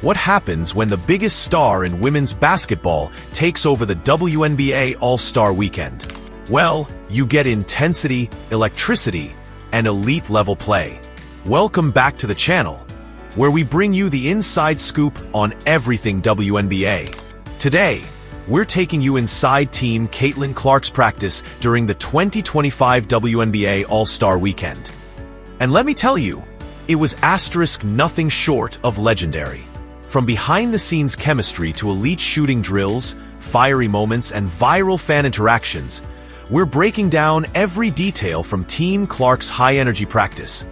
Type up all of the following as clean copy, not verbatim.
What happens when the biggest star in women's basketball takes over the WNBA All-Star Weekend? Well, you get intensity, electricity, and elite-level play. Welcome back to the channel, where we bring you the inside scoop on everything WNBA. Today, we're taking you inside Team Caitlin Clark's practice during the 2025 WNBA All-Star Weekend. And let me tell you, it was nothing short of legendary. From behind-the-scenes chemistry to elite shooting drills, fiery moments, and viral fan interactions, we're breaking down every detail from Team Clark's high-energy practice.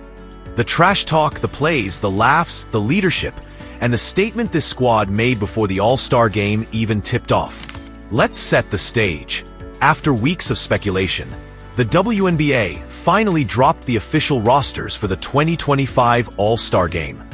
The trash talk, the plays, the laughs, the leadership, and the statement this squad made before the All-Star game even tipped off. Let's set the stage. After weeks of speculation, the WNBA finally dropped the official rosters for the 2025 All-Star game.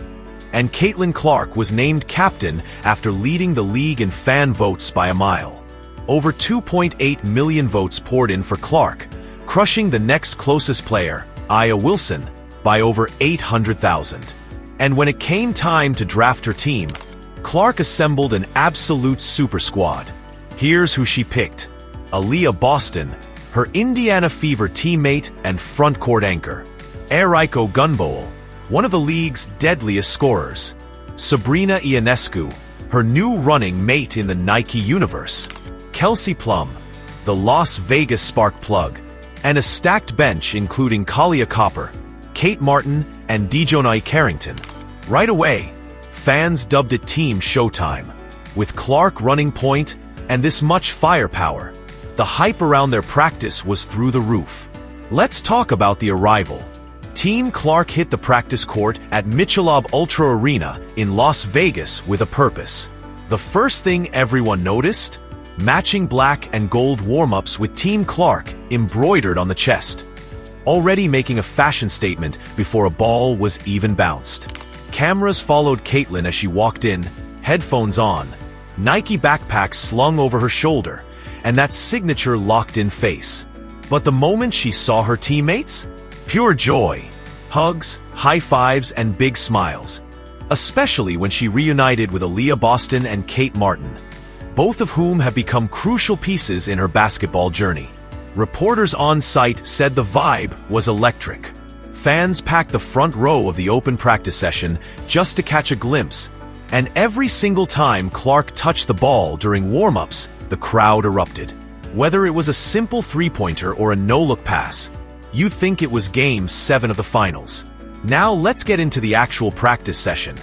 And Caitlin Clark was named captain after leading the league in fan votes by a mile. Over 2.8 million votes poured in for Clark, crushing the next closest player, Aya Wilson, by over 800,000. And when it came time to draft her team, Clark assembled an absolute super squad. Here's who she picked: Aaliyah Boston, her Indiana Fever teammate and front-court anchor; Eriko Gunbowl, one of the league's deadliest scorers; Sabrina Ionescu, her new running mate in the Nike universe; Kelsey Plum, the Las Vegas spark plug; and a stacked bench including Kahleah Copper, Kate Martin, and Dejounte Carrington. Right away, fans dubbed it Team Showtime. With Clark running point and this much firepower, the hype around their practice was through the roof. Let's talk about the arrival. Team Clark hit the practice court at Michelob Ultra Arena in Las Vegas with a purpose. The first thing everyone noticed? Matching black and gold warm-ups with Team Clark embroidered on the chest, already making a fashion statement before a ball was even bounced. Cameras followed Caitlin as she walked in, headphones on, Nike backpack slung over her shoulder, and that signature locked-in face. But the moment she saw her teammates? Pure joy. Hugs, high fives, and big smiles. Especially when she reunited with Aaliyah Boston and Kate Martin, both of whom have become crucial pieces in her basketball journey. Reporters on site said the vibe was electric. Fans packed the front row of the open practice session just to catch a glimpse, and every single time Clark touched the ball during warm-ups, the crowd erupted. Whether it was a simple three-pointer or a no-look pass, you'd think it was Game 7 of the finals. Now let's get into the actual practice session.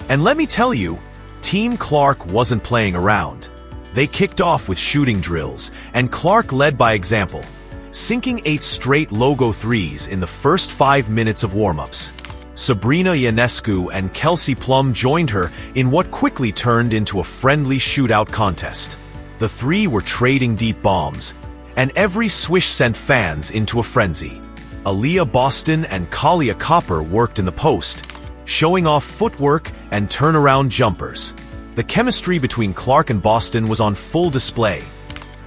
And let me tell you, Team Clark wasn't playing around. They kicked off with shooting drills, and Clark led by example, sinking 8 straight logo threes in the first 5 minutes of warm-ups. Sabrina Ionescu and Kelsey Plum joined her in what quickly turned into a friendly shootout contest. The three were trading deep bombs, and every swish sent fans into a frenzy. Aaliyah Boston and Kahleah Copper worked in the post, showing off footwork and turnaround jumpers. The chemistry between Clark and Boston was on full display.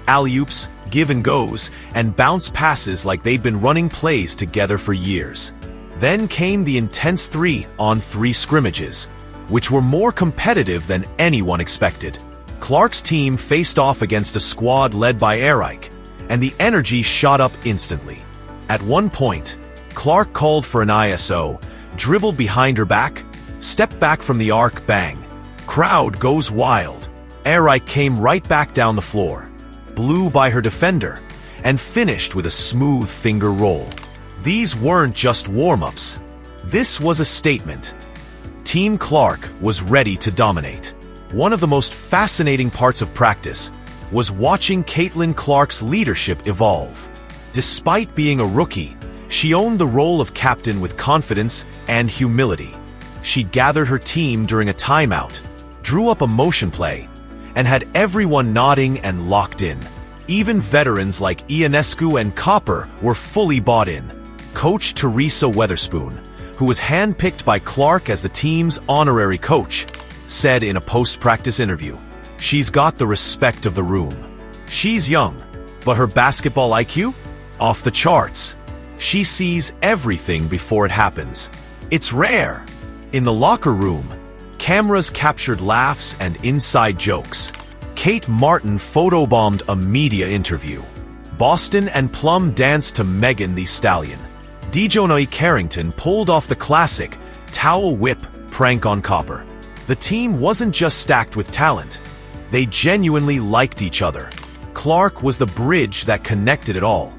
Alley-oops, give-and-goes, and bounce passes like they'd been running plays together for years. Then came the intense 3-on-3 scrimmages, which were more competitive than anyone expected. Clark's team faced off against a squad led by Eriko, and the energy shot up instantly. At one point, Clark called for an ISO, dribbled behind her back, stepped back from the arc, bang. Crowd goes wild. Eriko came right back down the floor, blew by her defender, and finished with a smooth finger roll. These weren't just warm-ups. This was a statement. Team Clark was ready to dominate. One of the most fascinating parts of practice was watching Caitlin Clark's leadership evolve. Despite being a rookie, she owned the role of captain with confidence and humility. She gathered her team during a timeout, drew up a motion play, and had everyone nodding and locked in. Even veterans like Ionescu and Copper were fully bought in. Coach Teresa Weatherspoon, who was handpicked by Clark as the team's honorary coach, said in a post-practice interview, "She's got the respect of the room. She's young, but her basketball IQ? Off the charts. She sees everything before it happens. It's rare." In the locker room, Cameras captured laughs and inside jokes. Kate Martin photobombed a media interview. Boston and Plum danced to Megan Thee Stallion. Dejonoe Carrington pulled off the classic towel whip prank on Copper. The team wasn't just stacked with talent. They genuinely liked each other. Clark was the bridge that connected it all.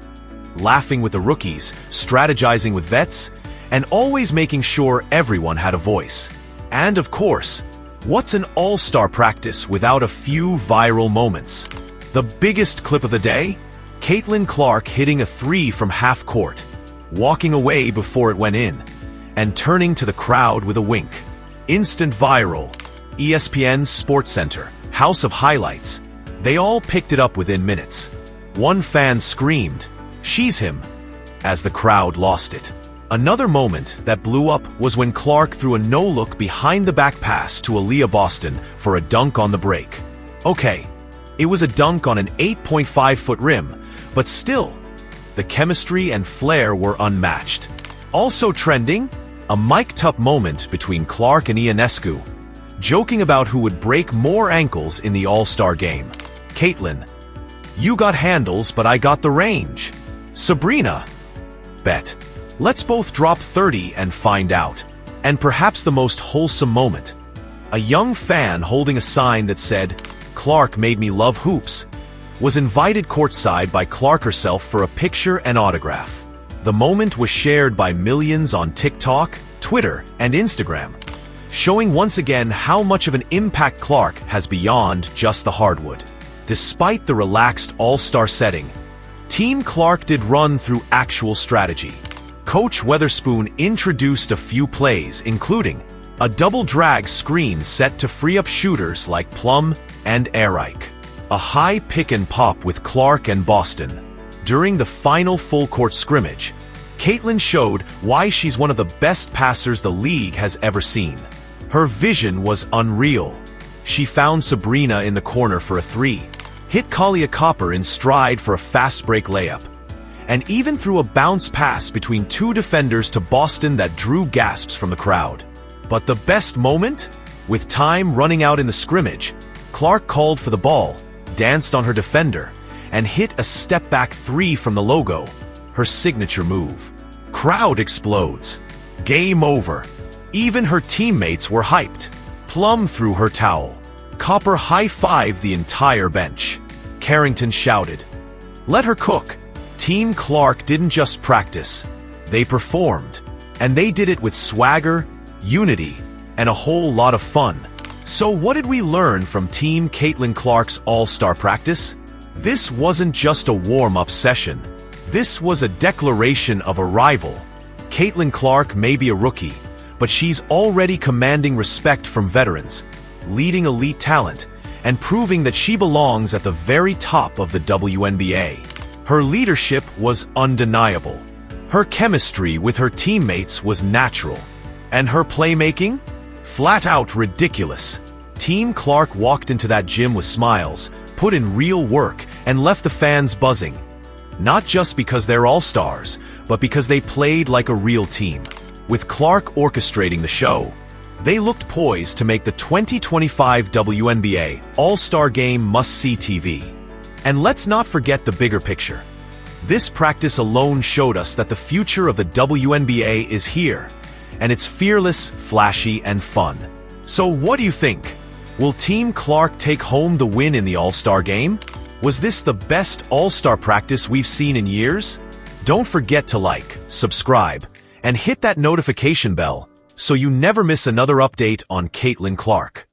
Laughing with the rookies, strategizing with vets, and always making sure everyone had a voice. And of course, what's an all-star practice without a few viral moments? The biggest clip of the day? Caitlin Clark hitting a 3 from half court, walking away before it went in, and turning to the crowd with a wink. Instant viral. ESPN SportsCenter, House of Highlights. They all picked it up within minutes. One fan screamed, "She's him," as the crowd lost it. Another moment that blew up was when Clark threw a no-look behind-the-back pass to Aaliyah Boston for a dunk on the break. Okay, it was a dunk on an 8.5-foot rim, but still, the chemistry and flair were unmatched. Also trending, a mic'd up moment between Clark and Ionescu, joking about who would break more ankles in the All-Star game. Caitlin, "You got handles, but I got the range." Sabrina, "Bet. Let's both drop 30 and find out." And perhaps the most wholesome moment, a young fan holding a sign that said, "Clark made me love hoops," was invited courtside by Clark herself for a picture and autograph. The moment was shared by millions on TikTok, Twitter, and Instagram, showing once again how much of an impact Clark has beyond just the hardwood. Despite the relaxed all-star setting, Team Clark did run through actual strategy. Coach Weatherspoon introduced a few plays, including a double drag screen set to free up shooters like Plum and Erike, a high pick and pop with Clark and Boston. During the final full-court scrimmage, Caitlin showed why she's one of the best passers the league has ever seen. Her vision was unreal. She found Sabrina in the corner for a 3, hit Kalia Copper in stride for a fast break layup, and even threw a bounce pass between 2 defenders to Boston that drew gasps from the crowd. But the best moment? With time running out in the scrimmage, Clark called for the ball, danced on her defender, and hit a step-back 3 from the logo, her signature move. Crowd explodes. Game over. Even her teammates were hyped. Plum threw her towel. Copper high-fived the entire bench. Carrington shouted, "Let her cook." Team Clark didn't just practice, they performed. And they did it with swagger, unity, and a whole lot of fun. So what did we learn from Team Caitlin Clark's All-Star practice? This wasn't just a warm-up session. This was a declaration of arrival. Caitlin Clark may be a rookie, but she's already commanding respect from veterans, leading elite talent, and proving that she belongs at the very top of the WNBA. Her leadership was undeniable. Her chemistry with her teammates was natural. And her playmaking? Flat out ridiculous. Team Clark walked into that gym with smiles, put in real work, and left the fans buzzing. Not just because they're all-stars, but because they played like a real team. With Clark orchestrating the show, they looked poised to make the 2025 WNBA All-Star Game must-see TV. And let's not forget the bigger picture. This practice alone showed us that the future of the WNBA is here, and it's fearless, flashy, and fun. So what do you think? Will Team Clark take home the win in the All-Star Game? Was this the best All-Star practice we've seen in years? Don't forget to like, subscribe, and hit that notification bell so you never miss another update on Caitlin Clark.